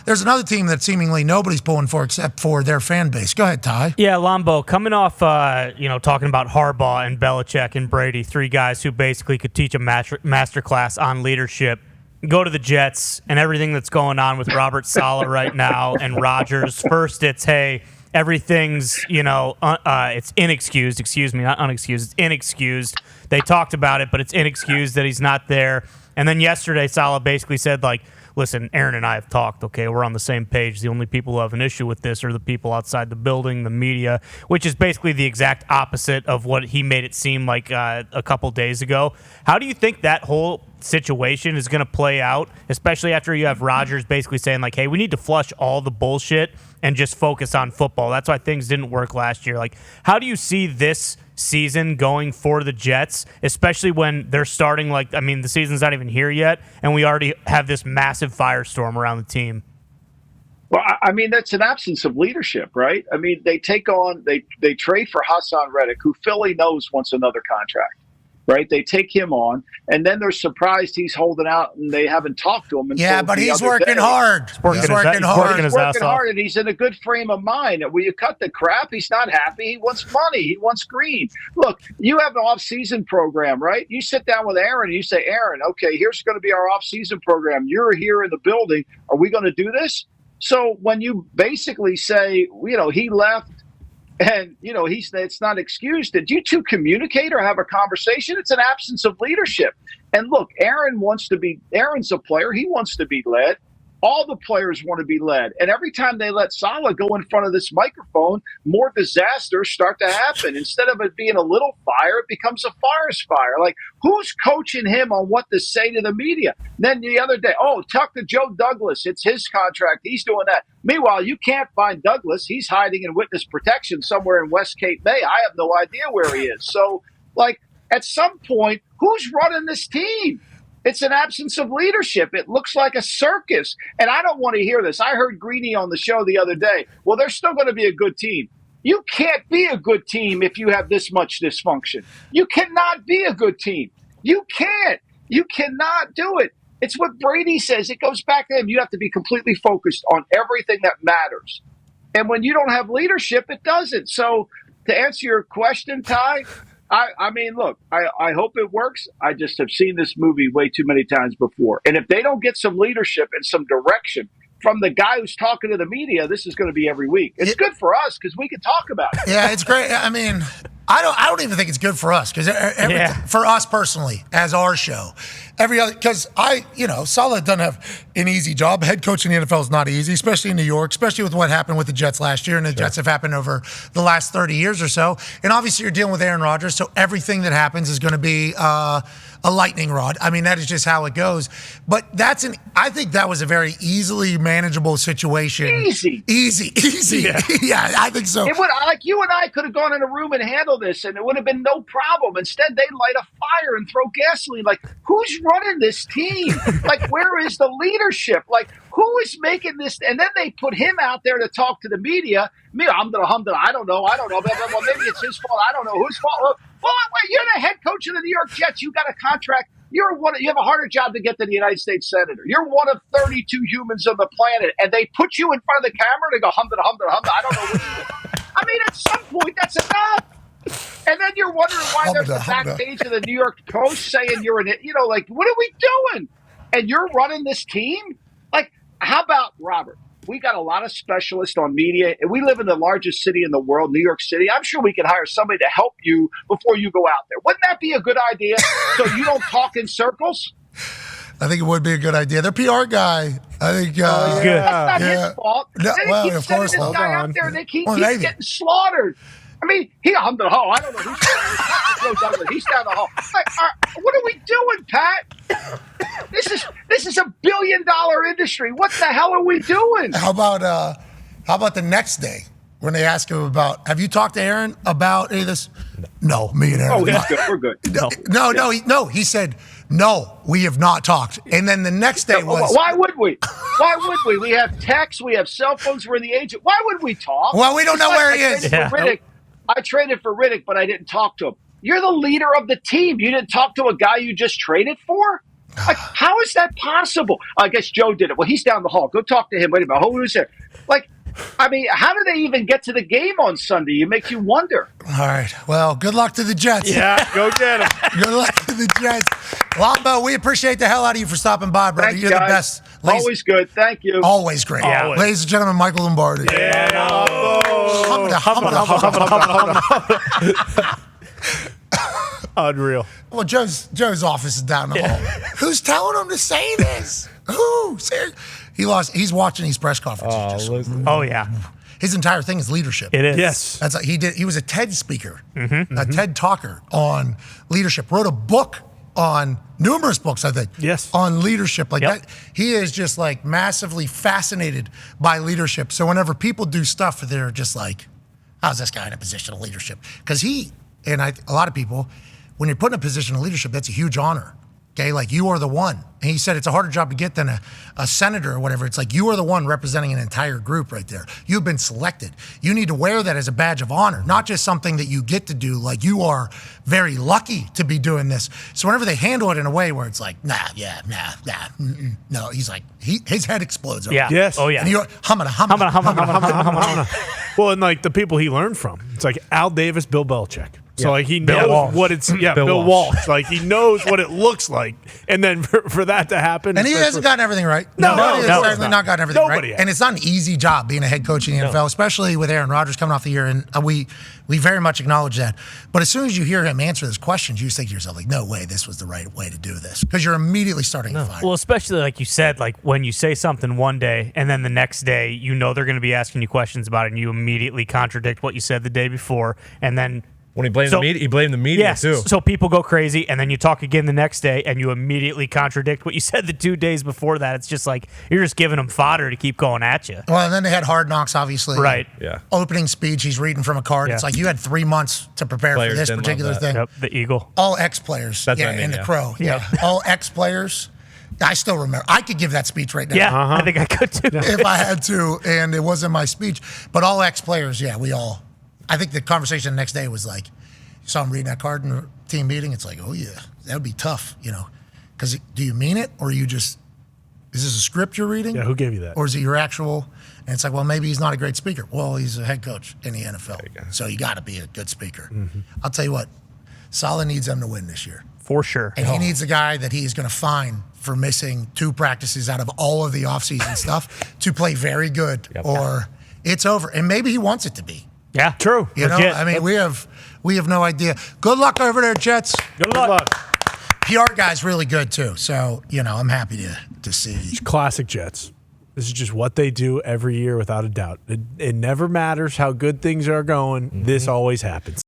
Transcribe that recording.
there's another team that seemingly nobody's pulling for except for their fan base. Go ahead, Ty. Yeah, Lombo, coming off, talking about Harbaugh and Belichick and Brady, three guys who basically could teach a masterclass on leadership. Go to the Jets and everything that's going on with Robert Saleh right now and Rodgers. First, it's, hey, everything's, it's inexcused. Excuse me, not unexcused. It's inexcused. They talked about it, but it's inexcused that he's not there. And then yesterday, Salah basically said, listen, Aaron and I have talked, okay? We're on the same page. The only people who have an issue with this are the people outside the building, the media, which is basically the exact opposite of what he made it seem like a couple days ago. How do you think that whole situation is going to play out, especially after you have Rodgers basically saying, hey, we need to flush all the bullshit and just focus on football? That's why things didn't work last year. How do you see this season going for the Jets, especially when they're starting the season's not even here yet, and we already have this massive firestorm around the team? Well, that's an absence of leadership, right? They they trade for Hassan Reddick, who Philly knows wants another contract, right? They take him on, and then they're surprised he's holding out, and they haven't talked to him. Yeah, but he's working hard. He's working hard, and he's in a good frame of mind. When you cut the crap, he's not happy. He wants money. He wants green. Look, you have an off-season program, right? You sit down with Aaron, and you say, Aaron, okay, here's going to be our off-season program. You're here in the building. Are we going to do this? So when you basically say, he left, and, it's not excused. Did you two communicate or have a conversation? It's an absence of leadership. And look, Aaron's a player. He wants to be led. All the players want to be led. And every time they let Salah go in front of this microphone, more disasters start to happen. Instead of it being a little fire, it becomes a forest fire. Who's coaching him on what to say to the media? Then the other day, talk to Joe Douglas. It's his contract. He's doing that. Meanwhile, you can't find Douglas. He's hiding in witness protection somewhere in West Cape May. I have no idea where he is. So, at some point, who's running this team? It's an absence of leadership. It looks like a circus. And I don't want to hear this. I heard Greeny on the show the other day. Well, they're still going to be a good team. You can't be a good team if you have this much dysfunction. You cannot be a good team. You can't. You cannot do it. It's what Brady says. It goes back to him. You have to be completely focused on everything that matters. And when you don't have leadership, it doesn't. So to answer your question, Ty, look, I hope it works. I just have seen this movie way too many times before. And if they don't get some leadership and some direction from the guy who's talking to the media, this is going to be every week. It's good for us because we can talk about it. Yeah, it's great. I don't even think it's good for us because for us personally as our show, because Salah doesn't have an easy job. Head coach in the NFL is not easy, especially in New York, especially with what happened with the Jets last year, and the Jets have happened over the last 30 years or so. And obviously, you're dealing with Aaron Rodgers, so everything that happens is going to be a lightning rod. That is just how it goes. But I think that was a very easily manageable situation. Easy. Yeah, I think so. It would, you and I could have gone in a room and handled this, and it would have been no problem. Instead, they light a fire and throw gasoline. Who's running this team? Where is the leadership? Who is making this? And then they put him out there to talk to the media. I don't know. Well, maybe it's his fault. I don't know whose fault. Well, wait, you're the head coach of the New York Jets. You got a contract. You have a harder job to get than the United States Senator. You're one of 32 humans on the planet, and they put you in front of the camera and go, I don't know what you do. At some point, that's enough. And then you're wondering why there's the back page of the New York Post saying you're an, what are we doing? And you're running this team? How about Robert? We got a lot of specialists on media, and we live in the largest city in the world, New York City. I'm sure we can hire somebody to help you before you go out there. Wouldn't that be a good idea so you don't talk in circles? I think it would be a good idea. Their PR guy, I think. Good. That's not his fault. No, they keep sending this guy out there, and they keep getting slaughtered. I don't know who's Douglas. He's down the hall. What are we doing, Pat? This is $1 billion industry. What the hell are we doing? How about the next day when they ask him about? Have you talked to Aaron about any of this? No, me and Aaron. Oh, that's good. We're good. No. He said no. We have not talked. And then the next day was. Why would we? We have texts. We have cell phones. We're the agent. Why would we talk? Well, we don't know where he is. I traded for Riddick, but I didn't talk to him. You're the leader of the team. You didn't talk to a guy you just traded for? Like, how is that possible? I guess Joe did it. Well, he's down the hall. Go talk to him. Wait a minute. Who is there? Like, I mean, how do they even get to the game on Sunday? It makes you wonder. All right. Well, good luck to the Jets. Yeah, go get them. Good luck to the Jets. Lombo, we appreciate the hell out of you for stopping by, brother. Thanks, You're guys. the best. Always good. Thank you. Always great. Yeah. Ladies and gentlemen, Michael Lombardi. Yeah. Unreal. Well, Joe's office is down the hall. Who's telling him to say this? Who? He's watching these press conferences. Oh, yeah. His entire thing is leadership. It is. Yes. That's like he was a TED speaker, a TED talker on leadership. Wrote a book on numerous books, I think. Yes. On leadership like Yep. that. He is just like massively fascinated by leadership. So whenever people do stuff, they're just like, how's this guy in a position of leadership? Because a lot of people, when you're put in a position of leadership, that's a huge honor. Okay, like you are the one. And he said it's a harder job to get than a senator or whatever. It's like you are the one representing an entire group right there. You've been selected. You need to wear that as a badge of honor, not just something that you get to do. Like you are very lucky to be doing this. So whenever they handle it in a way where it's like, no, he's like, his head explodes. Yeah. Yes. Oh, yeah. And you're humana. Well, and like the people he learned from, it's like Al Davis, Bill Belichick. So like he knows Walsh. what it's Bill Walsh. Like he knows what it looks like, and then for that to happen, And he hasn't gotten everything right. No, He's no, certainly not gotten everything Nobody right. has. And it's not an easy job being a head coach in the NFL, especially with Aaron Rodgers coming off the year. And we very much acknowledge that. But as soon as you hear him answer those questions, you just think to yourself, like, no way, this was the right way to do this. Because you're immediately starting to find. Well, especially like you said, like when you say something one day and then the next day, you know they're going to be asking you questions about it, and you immediately contradict what you said the day before, and then. When he blamed the media, he blamed the media Yes, too. so people go crazy, and then you talk again the next day, and you immediately contradict what you said the 2 days before that. It's just like you're just giving them fodder to keep going at you. Well, and then they had Hard Knocks, obviously. Right. Yeah. Opening speech, he's reading from a card. Yeah. It's like you had 3 months to prepare Players for this didn't particular love that. thing. Yep, the Eagle. All ex-players. That's what I mean, and the yeah. Crow. Yeah. All ex-players. I still remember. I could give that speech right now. Yeah, I think I could too. If I had to, and it wasn't my speech. But all ex-players, I think the conversation the next day was like, you saw him reading that card in the team meeting. It's like, oh yeah, that would be tough, because do you mean it, or is this a script you're reading? Yeah, who gave you that? Or is it your actual? And it's like, well, maybe he's not a great speaker. Well, he's a head coach in the NFL, so you got to be a good speaker. I'll tell you what, Salah needs them to win this year. For sure. And he needs a guy that he is going to fine for missing 2 practices out of all of the offseason stuff to play very good, or it's over. And maybe he wants it to be. Yeah, true. Legit. I mean, we have no idea. Good luck over there, Jets. Good luck. PR guy's really good too. So, I'm happy to see. Classic Jets. This is just what they do every year without a doubt. It never matters how good things are going. This always happens.